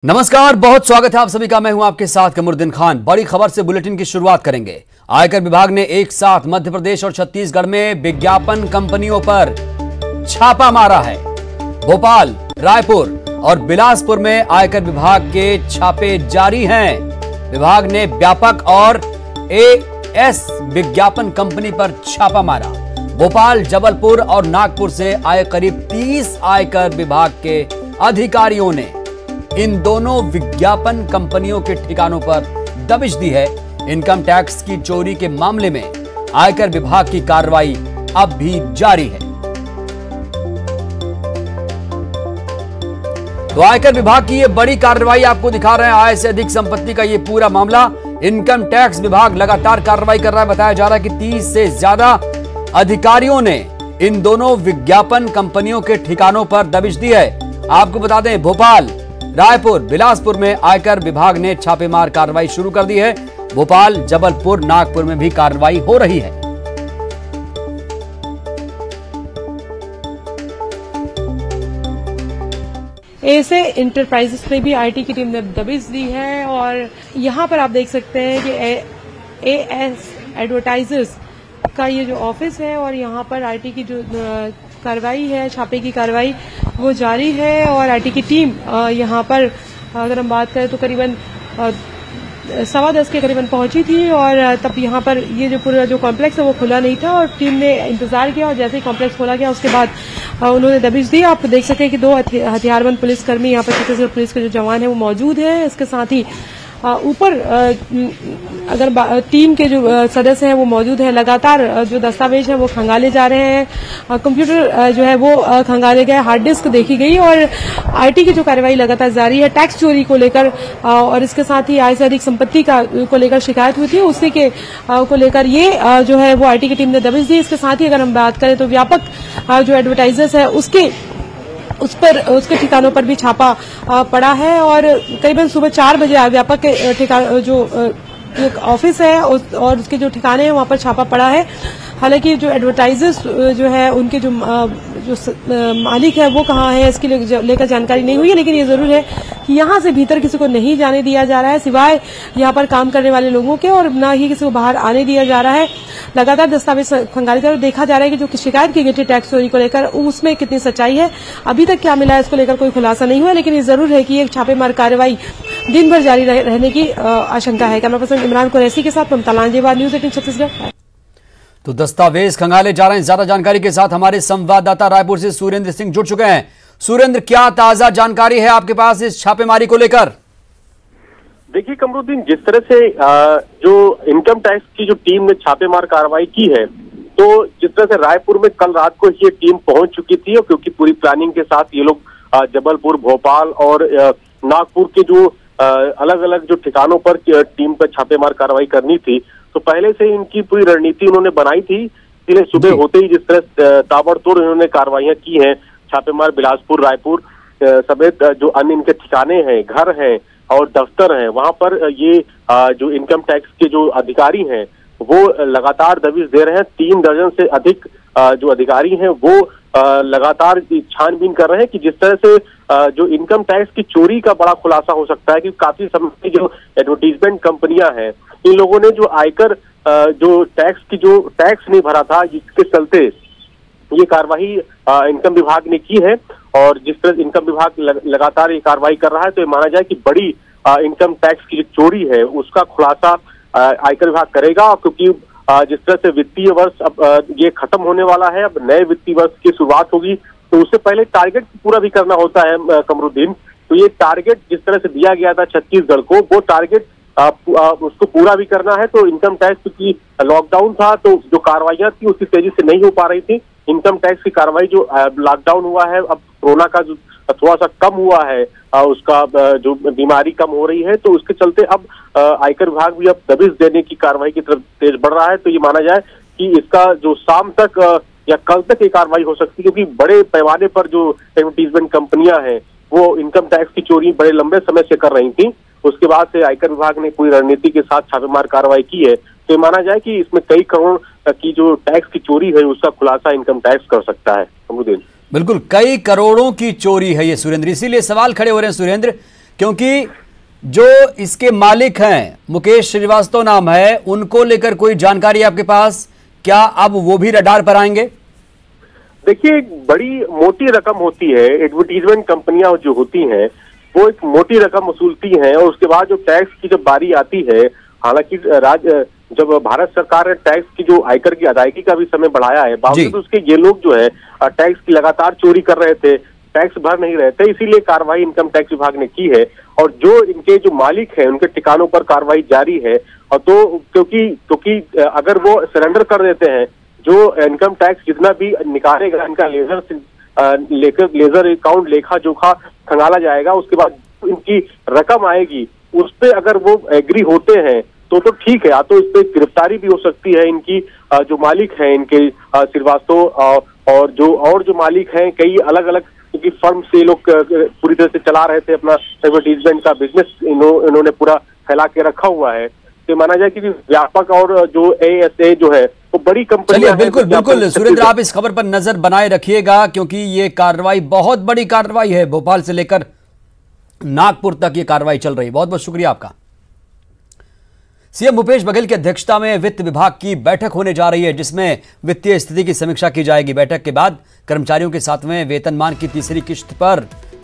नमस्कार, बहुत स्वागत है आप सभी का। मैं हूं आपके साथ कमरुद्दीन खान। बड़ी खबर से बुलेटिन की शुरुआत करेंगे। आयकर विभाग ने एक साथ मध्य प्रदेश और छत्तीसगढ़ में विज्ञापन कंपनियों पर छापा मारा है। भोपाल, रायपुर और बिलासपुर में आयकर विभाग के छापे जारी हैं। विभाग ने व्यापक और एएस विज्ञापन कंपनी पर छापा मारा। भोपाल, जबलपुर और नागपुर से आए करीब 30 आयकर विभाग के अधिकारियों ने इन दोनों विज्ञापन कंपनियों के ठिकानों पर दबिश दी है। इनकम टैक्स की चोरी के मामले में आयकर विभाग की कार्रवाई अब भी जारी है। तो आयकर विभाग की ये बड़ी कार्रवाई आपको दिखा रहे हैं। आय से अधिक संपत्ति का ये पूरा मामला। इनकम टैक्स विभाग लगातार कार्रवाई कर रहा है। बताया जा रहा है कि 30 से ज्यादा अधिकारियों ने इन दोनों विज्ञापन कंपनियों के ठिकानों पर दबिश दी है। आपको बता दें, भोपाल, रायपुर, बिलासपुर में आयकर विभाग ने छापेमार कार्रवाई शुरू कर दी है। भोपाल, जबलपुर, नागपुर में भी कार्रवाई हो रही है। ऐसे इंटरप्राइजेस में भी आईटी की टीम ने दबिश दी है और यहां पर आप देख सकते हैं कि एएस एडवर्टाइजर्स का ये जो ऑफिस है और यहां पर आईटी की जो कार्रवाई है, छापे की कार्रवाई वो जारी है। और आईटी की टीम यहां पर अगर हम बात करें तो करीबन 10:15 के करीबन पहुंची थी और तब यहां पर ये जो पूरा जो कॉम्प्लेक्स है वो खुला नहीं था और टीम ने इंतजार किया और जैसे ही कॉम्प्लेक्स खोला गया उसके बाद उन्होंने दबिश दी। आप देख सकते हैं कि 2 हथियारबंद पुलिसकर्मी यहाँ पर छत्तीसगढ़ पुलिस के जो जवान है वो मौजूद है। इसके साथ ही ऊपर अगर टीम के जो सदस्य हैं वो मौजूद है। लगातार जो दस्तावेज है वो खंगाले जा रहे हैं। कंप्यूटर जो है वो खंगाले गए, हार्ड डिस्क देखी गई और आईटी की जो कार्रवाई लगातार जारी है। टैक्स चोरी को लेकर और इसके साथ ही आय से अधिक संपत्ति को लेकर शिकायत हुई थी, उसी के को लेकर ये जो है वो आईटी की टीम ने दबिश दी। इसके साथ ही अगर हम बात करें तो व्यापक जो एडवर्टाइजर्स है उसके ठिकानों पर भी छापा पड़ा है और करीबन सुबह 4 बजे व्यापक के ठिकाना जो एक ऑफिस है और उसके जो ठिकाने हैं वहां पर छापा पड़ा है। हालांकि जो एडवर्टाइजर्स जो है उनके जो मालिक है वो कहाँ है इसके लेकर जानकारी नहीं हुई है, लेकिन ये जरूर है कि यहाँ से भीतर किसी को नहीं जाने दिया जा रहा है सिवाय यहाँ पर काम करने वाले लोगों के और न ही किसी को बाहर आने दिया जा रहा है। लगातार दस्तावेज खंगाले जा रहे, देखा जा रहा है कि जो शिकायत की गई थी टैक्स चोरी को लेकर उसमें कितनी सच्चाई है। अभी तक क्या मिला है इसको लेकर कोई खुलासा नहीं हुआ, लेकिन ये जरूर है कि ये छापेमार कार्रवाई दिन भर जारी रहने की आशंका है। कैमरा पर्सन इमरान कुरैशी के साथ ममता लांजेवाल, न्यूज 18 छत्तीसगढ़। तो दस्तावेज खंगाले जा रहे हैं। ज्यादा जानकारी के साथ हमारे संवाददाता रायपुर से सुरेंद्र सिंह जुड़ चुके हैं। सुरेंद्र, क्या ताजा जानकारी है आपके पास इस छापेमारी को लेकर? देखिए कमरुद्दीन, जिस तरह से जो इनकम टैक्स की जो टीम ने छापेमार कार्रवाई की है, तो जिस तरह से रायपुर में कल रात को ये टीम पहुंच चुकी थी और क्योंकि पूरी प्लानिंग के साथ ये लोग जबलपुर, भोपाल और नागपुर के जो अलग अलग जो ठिकानों पर टीम पर छापेमार कार्रवाई करनी थी, तो पहले से इनकी पूरी रणनीति उन्होंने बनाई थी। इसलिए सुबह होते ही जिस तरह ताबड़तोड़ इन्होंने कार्रवाइयां की हैं, छापेमार बिलासपुर, रायपुर समेत जो अन्य इनके ठिकाने हैं, घर हैं और दफ्तर हैं, वहां पर ये जो इनकम टैक्स के जो अधिकारी हैं वो लगातार दबिश दे रहे हैं। 3 दर्जन से अधिक जो अधिकारी हैं वो लगातार छानबीन कर रहे हैं कि जिस तरह से जो इनकम टैक्स की चोरी का बड़ा खुलासा हो सकता है कि काफी समय की जो एडवर्टीजमेंट कंपनियां हैं, इन लोगों ने जो आयकर जो टैक्स नहीं भरा था, जिसके चलते ये कार्रवाई इनकम विभाग ने की है। और जिस तरह इनकम विभाग लगातार ये कार्रवाई कर रहा है, तो ये माना जाए कि बड़ी इनकम टैक्स की जो चोरी है उसका खुलासा आयकर विभाग करेगा। क्योंकि जिस तरह से वित्तीय वर्ष अब ये खत्म होने वाला है, अब नए वित्तीय वर्ष की शुरुआत होगी, तो उससे पहले टारगेट पूरा भी करना होता है कमरुद्दीन। तो ये टारगेट जिस तरह से दिया गया था छत्तीसगढ़ को, वो टारगेट उसको पूरा भी करना है। तो इनकम टैक्स क्योंकि लॉकडाउन था तो जो कार्रवाइयां थी उसकी तेजी से नहीं हो पा रही थी। इनकम टैक्स की कार्रवाई जो लॉकडाउन हुआ है, अब कोरोना का जो थोड़ा सा कम हुआ है, उसका जो बीमारी कम हो रही है, तो उसके चलते अब आयकर विभाग भी अब दबिश देने की कार्रवाई की तरफ तेज बढ़ रहा है। तो ये माना जाए कि इसका जो शाम तक या कल तक ये कार्रवाई हो सकती है, क्योंकि बड़े पैमाने पर जो एडवर्टीजमेंट कंपनियां हैं वो इनकम टैक्स की चोरी बड़े लंबे समय से कर रही थी। उसके बाद से आयकर विभाग ने पूरी रणनीति के साथ छापेमार कार्रवाई की है। तो माना जाए कि इसमें कई करोड़ की जो टैक्स की चोरी है उसका खुलासा इनकम टैक्स कर सकता है। बिल्कुल, कई करोड़ों की चोरी है ये सुरेंद्र। इसीलिए सवाल खड़े हो रहे हैं सुरेंद्र क्योंकि जो इसके मालिक हैं, मुकेश श्रीवास्तव नाम है, उनको लेकर कोई जानकारी आपके पास? क्या अब वो भी रडार पर आएंगे? देखिए, एक बड़ी मोटी रकम होती है, एडवर्टीजमेंट कंपनियां जो होती हैं वो एक मोटी रकम वसूलती हैं, और उसके बाद जो टैक्स की जब बारी आती है, हालांकि जब भारत सरकार ने टैक्स की जो आयकर की अदायगी का भी समय बढ़ाया है, बावजूद उसके ये लोग जो है टैक्स की लगातार चोरी कर रहे थे, टैक्स भर नहीं रहे थे, इसीलिए कार्रवाई इनकम टैक्स विभाग ने की है। और जो इनके जो मालिक हैं उनके ठिकानों पर कार्रवाई जारी है। और तो क्योंकि अगर वो सरेंडर कर देते हैं, जो इनकम टैक्स जितना भी निकालेगा इनका लेजर अकाउंट लेखा जोखा खंगाला जाएगा, उसके बाद इनकी रकम आएगी, उस पे अगर वो एग्री होते हैं तो ठीक है, या तो इस पे गिरफ्तारी भी हो सकती है इनकी। जो मालिक हैं इनके श्रीवास्तव और जो मालिक हैं कई अलग अलग, क्योंकि फर्म से लोग पूरी तरह से चला रहे थे अपना एडवर्टीजमेंट का बिजनेस, इन्होंने पूरा फैला के रखा हुआ है। तो माना जाए कि व्यापक और जो ASA जो है वो बड़ी कंपनी है। बिल्कुल सुरेंद्र, आप इस खबर पर नजर बनाए रखिएगा, क्योंकि ये कार्रवाई बहुत बड़ी कार्रवाई है। भोपाल से लेकर नागपुर तक ये कार्रवाई चल रही है। बहुत बहुत शुक्रिया आपका। सीएम भूपेश बघेल की अध्यक्षता में वित्त विभाग की बैठक होने जा रही है, जिसमें वित्तीय स्थिति की समीक्षा की जाएगी। बैठक के बाद कर्मचारियों के 7वें वेतनमान की तीसरी किश्त पर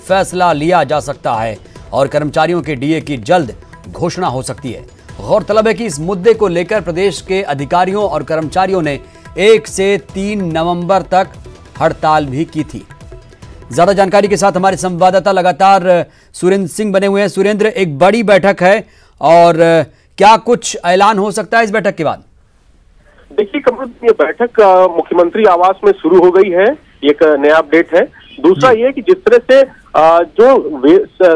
फैसला लिया जा सकता है और कर्मचारियों के DA की जल्द घोषणा हो सकती है। गौरतलब है कि इस मुद्दे को लेकर प्रदेश के अधिकारियों और कर्मचारियों ने 1 से 3 नवंबर तक हड़ताल भी की थी। ज्यादा जानकारी के साथ हमारे संवाददाता लगातार सुरेंद्र सिंह बने हुए हैं। सुरेंद्र, एक बड़ी बैठक है और क्या कुछ ऐलान हो सकता है इस बैठक के बाद? देखिए कमल, ये बैठक मुख्यमंत्री आवास में शुरू हो गई है, एक नया अपडेट है। दूसरा ये कि जिस तरह से जो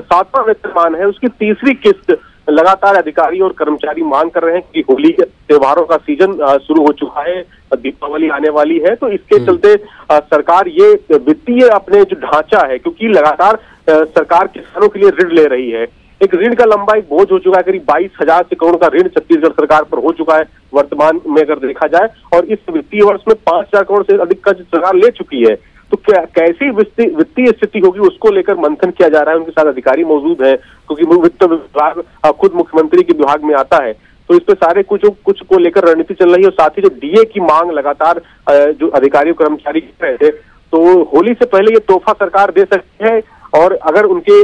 7वां वेतनमान है उसकी तीसरी किस्त लगातार अधिकारी और कर्मचारी मांग कर रहे हैं कि होली के त्योहारों का सीजन शुरू हो चुका है, दीपावली आने वाली है, तो इसके चलते सरकार ये वित्तीय अपने जो ढांचा है, क्योंकि लगातार सरकार किसानों के लिए ऋण ले रही है, एक ऋण का लंबा एक बोझ हो चुका है। करीब 22,000 से करोड़ का ऋण छत्तीसगढ़ सरकार पर हो चुका है वर्तमान में अगर देखा जाए, और इस वित्तीय वर्ष में 5,000 करोड़ से अधिक का सरकार ले चुकी है। तो कैसी वित्तीय स्थिति होगी उसको लेकर मंथन किया जा रहा है। उनके साथ अधिकारी मौजूद है, क्योंकि वित्त विभाग खुद मुख्यमंत्री के विभाग में आता है, तो इस पे सारे कुछ को लेकर रणनीति चल रही है। और साथ ही जो DA की मांग लगातार जो अधिकारी कर्मचारी कर रहे थे, तो होली से पहले ये तोहफा सरकार दे सकती है। और अगर उनके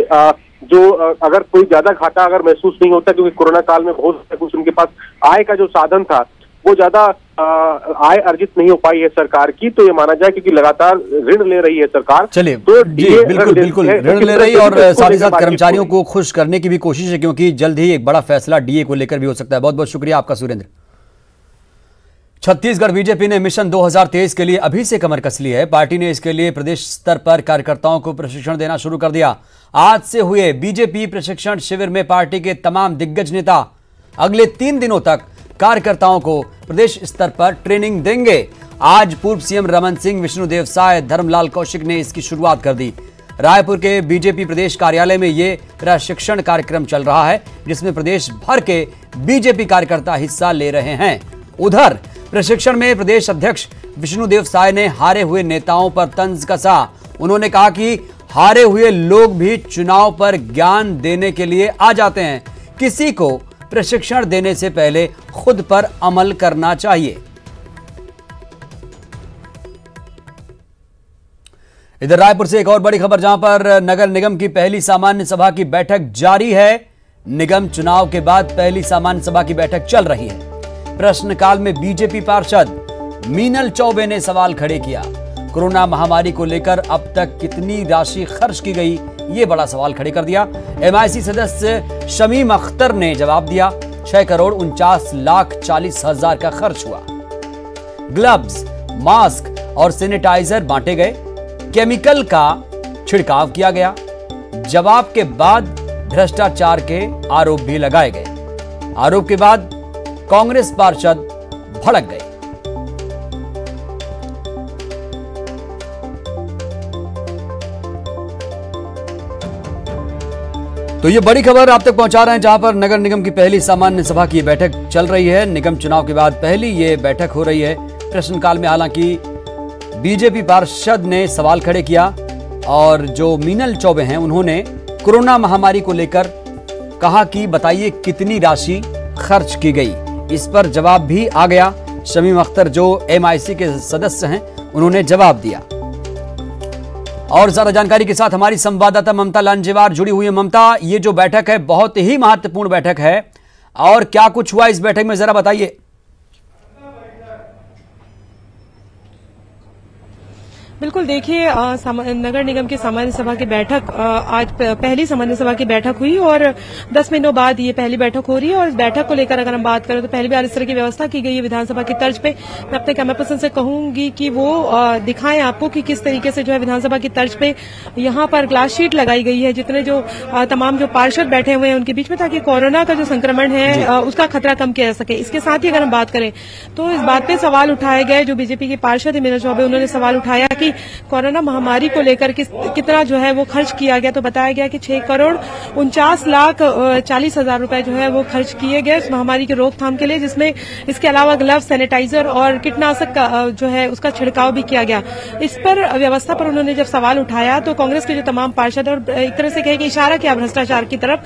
अगर कोई ज्यादा घाटा अगर महसूस नहीं होता, क्योंकि कोरोना काल में बहुत कुछ उनके पास आय का जो साधन था वो ज्यादा आय अर्जित नहीं हो पाई है सरकार की, तो ये माना जाए क्योंकि लगातार ऋण ले रही है सरकार। चलिए, तो बिल्कुल ऋण ले रही है और साथ ही साथ कर्मचारियों को खुश करने की भी कोशिश है, क्योंकि जल्द ही एक बड़ा फैसला DA को लेकर भी हो सकता है। बहुत बहुत शुक्रिया आपका सुरेंद्र। छत्तीसगढ़ बीजेपी ने मिशन 2023 के लिए अभी से कमर कस ली है। पार्टी ने इसके लिए प्रदेश स्तर पर कार्यकर्ताओं को प्रशिक्षण देना शुरू कर दिया। आज से हुए बीजेपी प्रशिक्षण शिविर में पार्टी के तमाम दिग्गज नेता अगले 3 दिनों तक कार्यकर्ताओं को प्रदेश स्तर पर ट्रेनिंग देंगे। आज पूर्व सीएम रमन सिंह, विष्णुदेव साय, धर्मलाल कौशिक ने इसकी शुरुआत कर दी। रायपुर के बीजेपी प्रदेश कार्यालय में ये प्रशिक्षण कार्यक्रम चल रहा है, जिसमें प्रदेश भर के बीजेपी कार्यकर्ता हिस्सा ले रहे हैं। उधर प्रशिक्षण में प्रदेश अध्यक्ष विष्णुदेव साय ने हारे हुए नेताओं पर तंज कसा। उन्होंने कहा कि हारे हुए लोग भी चुनाव पर ज्ञान देने के लिए आ जाते हैं, किसी को प्रशिक्षण देने से पहले खुद पर अमल करना चाहिए। इधर रायपुर से एक और बड़ी खबर, जहां पर नगर निगम की पहली सामान्य सभा की बैठक जारी है। निगम चुनाव के बाद पहली सामान्य सभा की बैठक चल रही है। प्रश्नकाल में बीजेपी पार्षद मीनल चौबे ने सवाल खड़े किया। कोरोना महामारी को लेकर अब तक कितनी राशि खर्च की गई, ये बड़ा सवाल खड़े कर दिया। MIC सदस्य शमीम अख्तर ने जवाब दिया, 6,49,40,000 का खर्च हुआ। ग्लव्स, मास्क और सैनिटाइजर बांटे गए। केमिकल का छिड़काव किया गया। जवाब के बाद भ्रष्टाचार के आरोप भी लगाए गए। आरोप के बाद कांग्रेस पार्षद भड़क गए। तो ये बड़ी खबर आप तक पहुंचा रहे हैं, जहां पर नगर निगम की पहली सामान्य सभा की बैठक चल रही है। निगम चुनाव के बाद पहली ये बैठक हो रही है। प्रश्नकाल में हालांकि बीजेपी पार्षद ने सवाल खड़े किया और जो मीनल चौबे हैं उन्होंने कोरोना महामारी को लेकर कहा कि बताइए कितनी राशि खर्च की गई। इस पर जवाब भी आ गया। शमीम अख्तर जो MIC के सदस्य हैं उन्होंने जवाब दिया। और ज्यादा जानकारी के साथ हमारी संवाददाता ममता लांजेवार जुड़ी हुई है। ममता, ये जो बैठक है बहुत ही महत्वपूर्ण बैठक है और क्या कुछ हुआ इस बैठक में जरा बताइए। बिल्कुल, देखिए नगर निगम की सामान्य सभा की बैठक आज पहली सामान्य सभा की बैठक हुई और 10 महीनों बाद ये पहली बैठक हो रही है। और इस बैठक को लेकर अगर हम बात करें तो पहली बार इस तरह की व्यवस्था की गई है विधानसभा की तर्ज पे। मैं अपने कैमरा पर्सन से कहूंगी कि वो दिखाएं आपको कि किस तरीके से जो है विधानसभा की तर्ज पे यहाँ पर ग्लास शीट लगाई गई है जितने जो तमाम जो पार्षद बैठे हुए हैं उनके बीच में, ताकि कोरोना का जो संक्रमण है उसका खतरा कम किया जा सके। इसके साथ ही अगर हम बात करें तो इस बात पे सवाल उठाए गए। जो बीजेपी के पार्षद है मीरा चौबे, उन्होंने सवाल उठाया कि कोरोना महामारी को लेकर कितना जो है वो खर्च किया गया। तो बताया गया कि 6,49,40,000 रुपए जो है वो खर्च किए गए इस महामारी की रोकथाम के लिए, जिसमें इसके अलावा ग्लव, सैनिटाइजर और कीटनाशक का जो है उसका छिड़काव भी किया गया। इस पर व्यवस्था पर उन्होंने जब सवाल उठाया तो कांग्रेस के जो तमाम पार्षद और एक तरह से कहे कि इशारा किया भ्रष्टाचार की तरफ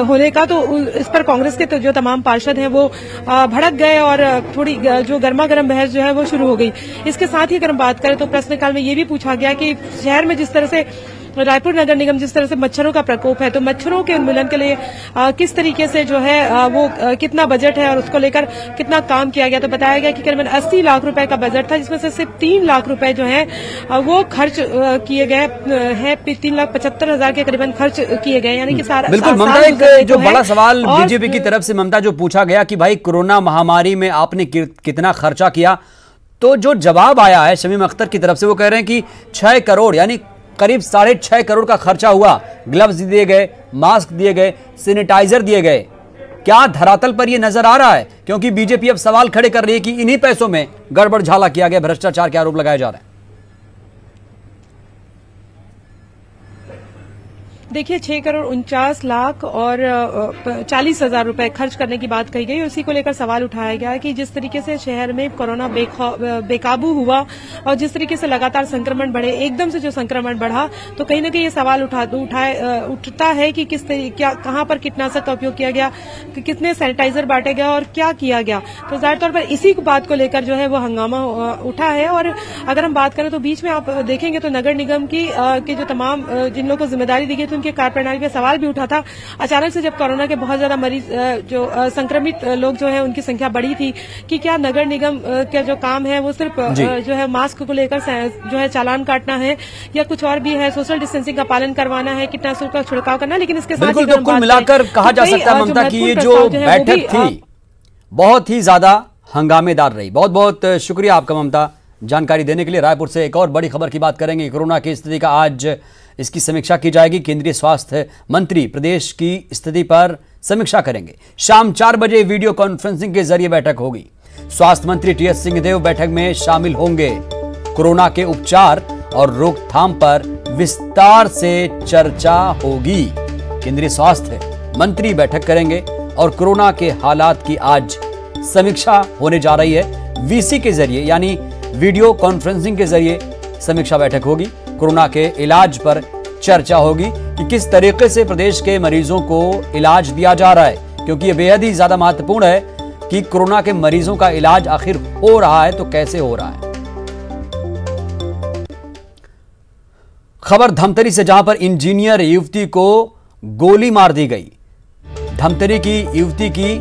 होने का, तो इस पर कांग्रेस के जो तमाम पार्षद हैं वो भड़क गए और थोड़ी जो गर्मा गर्म बहस जो है वो शुरू हो गई। इसके साथ ही अगर हम बात करें तो प्रश्नकाल में ये भी पूछा गया कि शहर में जिस तरह से रायपुर नगर निगम जिस तरह से मच्छरों का प्रकोप है, तो मच्छरों के उन्मूलन के लिए किस तरीके से जो है वो कितना बजट है और उसको लेकर कितना काम किया गया। तो बताया गया कि करीबन 80 लाख रुपए का बजट था, जिसमें से सिर्फ 3 लाख रुपए जो है वो खर्च किए गए हैं। 3,75,000 के करीबन खर्च किए गए, यानी कि सारा बिल्कुल। ममता, एक जो बड़ा सवाल बीजेपी की तरफ से ममता जो पूछा गया कि भाई कोरोना महामारी में आपने कितना खर्चा किया, तो जो जवाब आया है शमीम अख्तर की तरफ से वो कह रहे हैं कि 6 करोड़ यानी करीब 6.5 करोड़ का खर्चा हुआ। ग्लव्स दिए गए, मास्क दिए गए, सैनिटाइजर दिए गए। क्या धरातल पर यह नजर आ रहा है? क्योंकि बीजेपी अब सवाल खड़े कर रही है कि इन्हीं पैसों में गड़बड़ झाला किया गया, भ्रष्टाचार के आरोप लगाए जा रहे हैं। देखिए 6,49,40,000 रुपए खर्च करने की बात कही गई। उसी को लेकर सवाल उठाया गया कि जिस तरीके से शहर में कोरोना बेकाबू हुआ और जिस तरीके से लगातार संक्रमण बढ़े, एकदम से जो संक्रमण बढ़ा, तो कहीं न कहीं ये सवाल उठता है कि कहां पर कीटनाशक का उपयोग किया गया, कितने सैनिटाइजर बांटे गए और क्या किया गया। तो जाहिर तौर पर इसी बात को लेकर जो है वो हंगामा उठा है। और अगर हम बात करें तो बीच में आप देखेंगे तो नगर निगम की जो तमाम जिन लोगों को जिम्मेदारी दी गई उनके कार्यप्रणाली पे सवाल भी उठा था। अचानक से जब कोरोना के बहुत ज्यादा मरीज जो संक्रमित लोग जो है उनकी संख्या बढ़ी थी, कि क्या नगर निगम का जो काम है वो सिर्फ जो है मास्क को लेकर जो है चालान काटना है या कुछ और भी है, सोशल डिस्टेंसिंग का पालन करवाना है, कीटनाशक का छिड़काव करना। लेकिन इसके साथ ही कुल मिलाकर कहा जा सकता है ममता की ये जो बैठक थी बहुत ही ज्यादा हंगामेदार रही। बहुत बहुत शुक्रिया आपका ममता जानकारी देने के लिए। रायपुर से एक और बड़ी खबर की बात करेंगे। कोरोना की स्थिति का आज इसकी समीक्षा की जाएगी। केंद्रीय स्वास्थ्य मंत्री प्रदेश की स्थिति पर समीक्षा करेंगे। शाम 4 बजे वीडियो कॉन्फ्रेंसिंग के जरिए बैठक होगी। स्वास्थ्य मंत्री TS सिंहदेव बैठक में शामिल होंगे। कोरोना के उपचार और रोकथाम पर विस्तार से चर्चा होगी। केंद्रीय स्वास्थ्य मंत्री बैठक करेंगे और कोरोना के हालात की आज समीक्षा होने जा रही है। VC के जरिए यानी वीडियो कॉन्फ्रेंसिंग के जरिए समीक्षा बैठक होगी। कोरोना के इलाज पर चर्चा होगी कि किस तरीके से प्रदेश के मरीजों को इलाज दिया जा रहा है, क्योंकि यह बेहद ही ज्यादा महत्वपूर्ण है कि कोरोना के मरीजों का इलाज आखिर हो रहा है तो कैसे हो रहा है। खबर धमतरी से, जहां पर इंजीनियर युवती को गोली मार दी गई। धमतरी की युवती की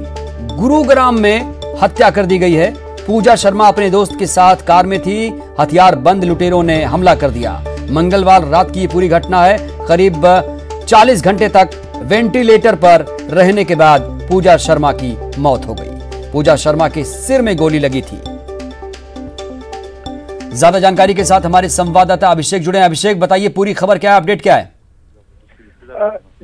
गुरुग्राम में हत्या कर दी गई है। पूजा शर्मा अपने दोस्त के साथ कार में थी। हथियार बंद लुटेरों ने हमला कर दिया। मंगलवार रात की पूरी घटना है। करीब 40 घंटे तक वेंटिलेटर पर रहने के बाद पूजा शर्मा की मौत हो गई। पूजा शर्मा के सिर में गोली लगी थी। ज्यादा जानकारी के साथ हमारे संवाददाता अभिषेक जुड़े हैं। अभिषेक, बताइए पूरी खबर क्या है, अपडेट क्या है?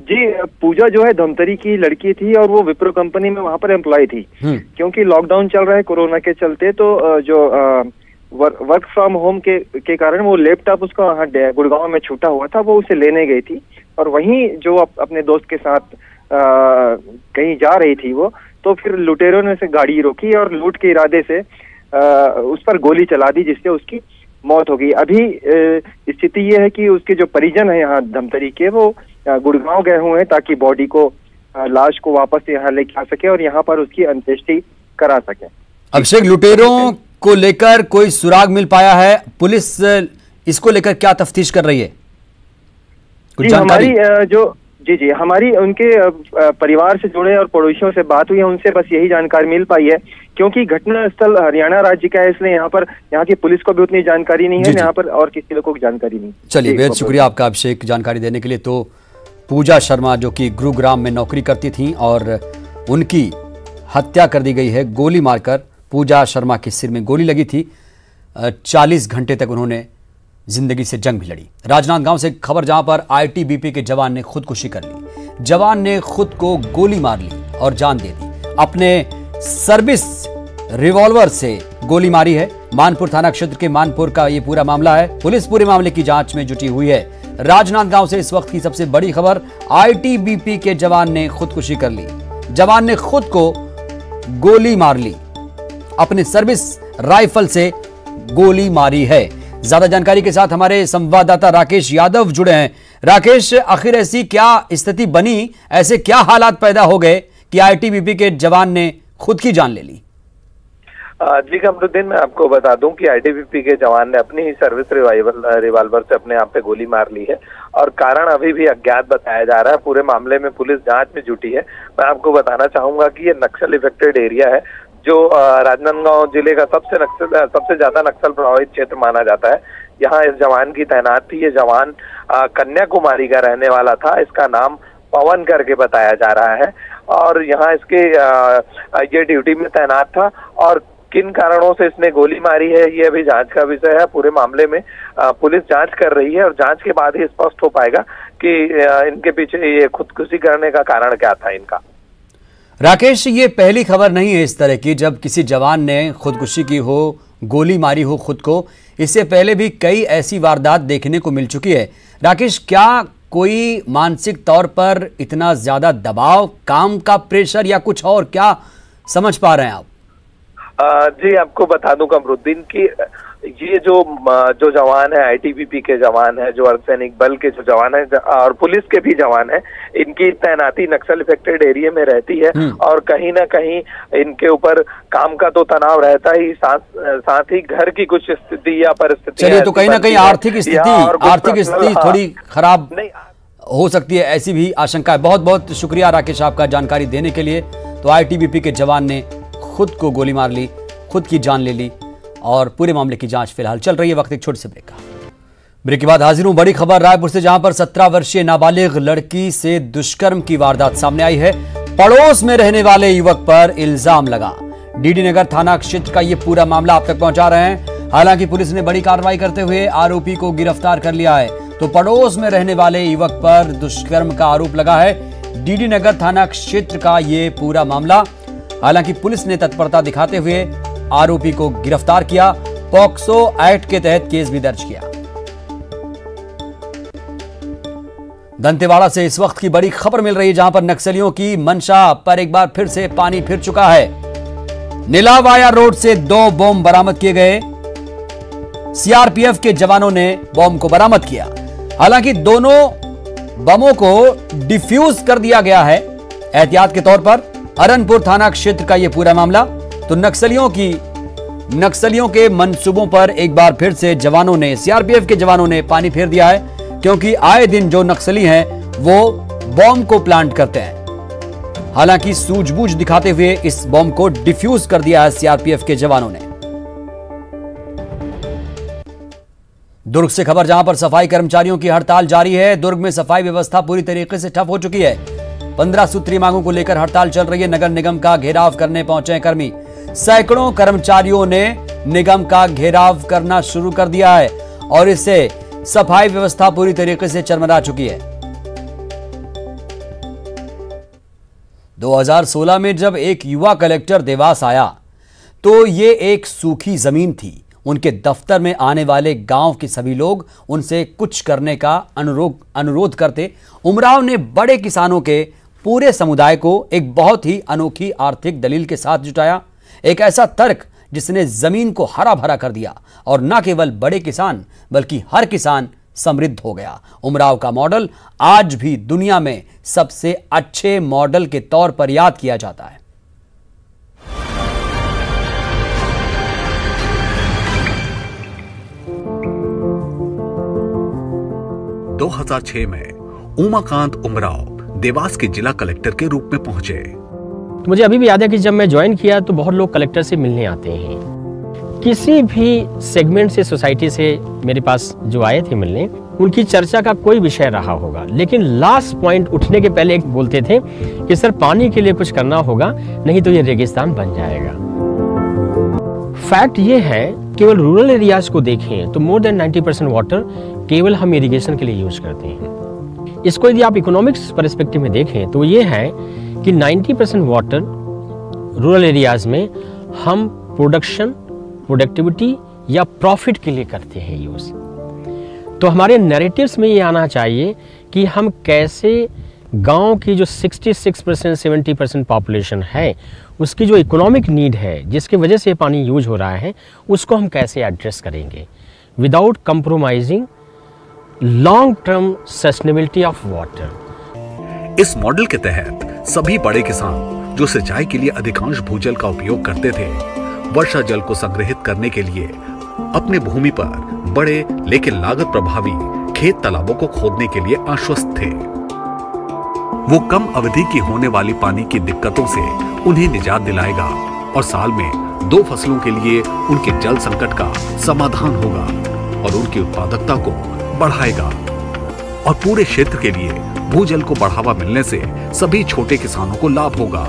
जी, पूजा जो है धमतरी की लड़की थी और वो विप्रो कंपनी में वहां पर एम्प्लॉय थी। क्योंकि लॉकडाउन चल रहा है कोरोना के चलते, तो जो वर्क फ्रॉम होम के कारण वो लैपटॉप उसका वहाँ गुड़गांव में छूटा हुआ था, वो उसे लेने गई थी। और वहीं जो अपने दोस्त के साथ कहीं जा रही थी वो, तो फिर लुटेरों ने से गाड़ी रोकी और लूट के इरादे से उस पर गोली चला दी, जिससे उसकी मौत हो गई। अभी स्थिति ये है कि उसके जो परिजन है यहाँ धमतरी के, वो गुड़गांव गए हुए हैं ताकि बॉडी को, लाश को वापस यहाँ लेके आ सके और यहाँ पर उसकी अंत्येष्टि करा सके। अभिषेक, लुटेरों को लेकर कोई सुराग मिल पाया है? पुलिस इसको लेकर क्या तफ्तीश कर रही है? कुछ जानकारी? हमारी उनके परिवार से जुड़े और पड़ोसियों से बात हुई है, उनसे बस यही जानकारी मिल पाई है, क्योंकि घटना स्थल हरियाणा राज्य का है, इसलिए यहाँ की पुलिस को भी उतनी जानकारी नहीं है, यहाँ पर और किसी को जानकारी नहीं। चलिए, बेहद शुक्रिया आपका अभिषेक जानकारी देने के लिए। तो पूजा शर्मा जो कि गुरुग्राम में नौकरी करती थी और उनकी हत्या कर दी गई है गोली मारकर। पूजा शर्मा के सिर में गोली लगी थी। 40 घंटे तक उन्होंने जिंदगी से जंग भी लड़ी। राजनांदगांव से खबर, जहां पर आईटीबीपी के जवान ने खुदकुशी कर ली। जवान ने खुद को गोली मार ली और जान दे दी। अपने सर्विस रिवॉल्वर से गोली मारी है। मानपुर थाना क्षेत्र के मानपुर का यह पूरा मामला है। पुलिस पूरे मामले की जांच में जुटी हुई है। राजनांदगांव से इस वक्त की सबसे बड़ी खबर, आईटीबीपी के जवान ने खुदकुशी कर ली। जवान ने खुद को गोली मार ली। अपने सर्विस राइफल से गोली मारी है। ज्यादा जानकारी के साथ हमारे संवाददाता राकेश यादव जुड़े हैं। राकेश, आखिर ऐसी क्या स्थिति बनी, ऐसे क्या हालात पैदा हो गए कि आईटीबीपी के जवान ने खुद की जान ले ली? जी कमरुद्दीन, मैं आपको बता दूं कि आईटीबीपी के जवान ने अपनी ही सर्विस रिवॉल्वर से अपने आप पे गोली मार ली है और कारण अभी भी अज्ञात बताया जा रहा है। पूरे मामले में पुलिस जांच में जुटी है। मैं आपको बताना चाहूंगा कि ये नक्सल इफेक्टेड एरिया है, जो राजनांदगांव जिले का सबसे ज्यादा नक्सल प्रभावित क्षेत्र माना जाता है। यहाँ इस जवान की तैनात थी। ये जवान कन्याकुमारी का रहने वाला था। इसका नाम पवन करके बताया जा रहा है और यहाँ इसके ये ड्यूटी में तैनात था और किन कारणों से इसने गोली मारी है ये अभी जांच का विषय है। पूरे मामले में पुलिस जांच कर रही है और जांच के बाद ही स्पष्ट हो पाएगा कि इनके पीछे ये खुदकुशी करने का कारण क्या था इनका। राकेश, ये पहली खबर नहीं है इस तरह की जब किसी जवान ने खुदकुशी की हो, गोली मारी हो खुद को। इससे पहले भी कई ऐसी वारदात देखने को मिल चुकी है। राकेश, क्या कोई मानसिक तौर पर इतना ज्यादा दबाव, काम का प्रेशर या कुछ और, क्या समझ पा रहे हैं आप? जी आपको बता दूं कमरुद्दीन कि ये जो जवान है, आईटीबीपी के जवान है, जो अर्धसैनिक बल के जो जवान है और पुलिस के भी जवान है, इनकी तैनाती नक्सल इफेक्टेड एरिया में रहती है और कहीं ना कहीं इनके ऊपर काम का तो तनाव रहता ही, साथ ही घर की कुछ स्थिति या परिस्थिति, चलिए, तो कहीं ना कहीं आर्थिक स्थिति थोड़ी खराब नहीं हो सकती है, ऐसी भी आशंका है। बहुत बहुत शुक्रिया राकेश आपका जानकारी देने के लिए। तो आईटीबीपी के जवान ने खुद को गोली मार ली, खुद की जान ले ली और पूरे मामले की जांच फिलहाल चल रही है। वक्त एक छोटे से ब्रेक का। ब्रेक के बाद हाजिर हूं बड़ी खबर रायपुर से, जहां पर 17 वर्षीय नाबालिग लड़की से दुष्कर्म की वारदात सामने आई है। पड़ोस में रहने वाले युवक पर इल्जाम लगा। डीडी नगर थाना क्षेत्र का यह पूरा मामला आप तक पहुंचा रहे हैं। हालांकि पुलिस ने बड़ी कार्रवाई करते हुए आरोपी को गिरफ्तार कर लिया है। तो पड़ोस में रहने वाले युवक पर दुष्कर्म का आरोप लगा है। डीडी नगर थाना क्षेत्र का यह पूरा मामला। हालांकि पुलिस ने तत्परता दिखाते हुए आरोपी को गिरफ्तार किया। पॉक्सो एक्ट के तहत केस भी दर्ज किया। दंतेवाड़ा से इस वक्त की बड़ी खबर मिल रही है, जहां पर नक्सलियों की मंशा पर एक बार फिर से पानी फिर चुका है। नीलावाया रोड से 2 बम बरामद किए गए। सीआरपीएफ के जवानों ने बम को बरामद किया। हालांकि दोनों बमों को डिफ्यूज कर दिया गया है एहतियात के तौर पर। अरनपुर थाना क्षेत्र का यह पूरा मामला। तो नक्सलियों के मंसूबों पर एक बार फिर से जवानों ने, सीआरपीएफ के जवानों ने पानी फेर दिया है, क्योंकि आए दिन जो नक्सली हैं वो बॉम्ब को प्लांट करते हैं। हालांकि सूझबूझ दिखाते हुए इस बॉम्ब को डिफ्यूज कर दिया है सीआरपीएफ के जवानों ने। दुर्ग से खबर, जहां पर सफाई कर्मचारियों की हड़ताल जारी है। दुर्ग में सफाई व्यवस्था पूरी तरीके से ठप हो चुकी है। 15 सूत्रीय मांगों को लेकर हड़ताल चल रही है। नगर निगम का घेराव करने पहुंचे हैं कर्मी। सैकड़ों कर्मचारियों ने निगम का घेराव करना शुरू कर दिया है और इससे सफाई व्यवस्था पूरी तरीके से चरमरा चुकी है। 2016 में जब एक युवा कलेक्टर देवास आया तो ये एक सूखी जमीन थी। उनके दफ्तर में आने वाले गांव के सभी लोग उनसे कुछ करने का अनुरोध करते। उमराव ने बड़े किसानों के पूरे समुदाय को एक बहुत ही अनोखी आर्थिक दलील के साथ जुटाया। एक ऐसा तर्क जिसने जमीन को हरा भरा कर दिया और न केवल बड़े किसान बल्कि हर किसान समृद्ध हो गया। उमराव का मॉडल आज भी दुनिया में सबसे अच्छे मॉडल के तौर पर याद किया जाता है। दो 2006 में उमाकांत उमराव देवास के जिला कलेक्टर के रूप में पहुंचे। तो मुझे अभी भी याद है कि जब मैं ज्वाइन किया तो बहुत लोग कलेक्टर से मिलने आते हैं। किसी भी सेगमेंट से, सोसाइटी से मेरे पास जो आए थे मिलने, उनकी चर्चा का कोई विषय रहा होगा, लेकिन लास्ट पॉइंट उठने के पहले एक बोलते थे कि सर पानी के लिए कुछ करना होगा, नहीं तो ये रेगिस्तान बन जाएगा। फैक्ट ये है, केवल रूरल एरियाज को देखें तो मोर देन 90% वाटर केवल हम इरिगेशन के लिए यूज करते हैं। इसको यदि आप इकोनॉमिक्स पर्सपेक्टिव में देखें तो ये है कि 90% वाटर रूरल एरियाज में हम प्रोडक्शन, प्रोडक्टिविटी या प्रॉफिट के लिए करते हैं यूज। तो हमारे नैरेटिव्स में ये आना चाहिए कि हम कैसे गांव की जो 66% 70% पॉपुलेशन है, उसकी जो इकोनॉमिक नीड है, जिसकी वजह से पानी यूज हो रहा है, उसको हम कैसे एड्रेस करेंगे without compromising long term sustainability of water. इस मॉडल के तहत सभी बड़े किसान जो सिंचाई के लिए अधिकांश भूजल का उपयोग करते थे, वर्षा जल को संग्रहित करने के लिए अपने भूमि पर बड़े लेकिन लागत प्रभावी खेत तालाबों को खोदने के लिए आश्वस्त थे। वो कम अवधि की होने वाली पानी की दिक्कतों से उन्हें निजात दिलाएगा और साल में 2 फसलों के लिए उनके जल संकट का समाधान होगा और उनकी उत्पादकता को बढ़ाएगा। और पूरे क्षेत्र के लिए भूजल को बढ़ावा मिलने से सभी छोटे किसानों को लाभ होगा।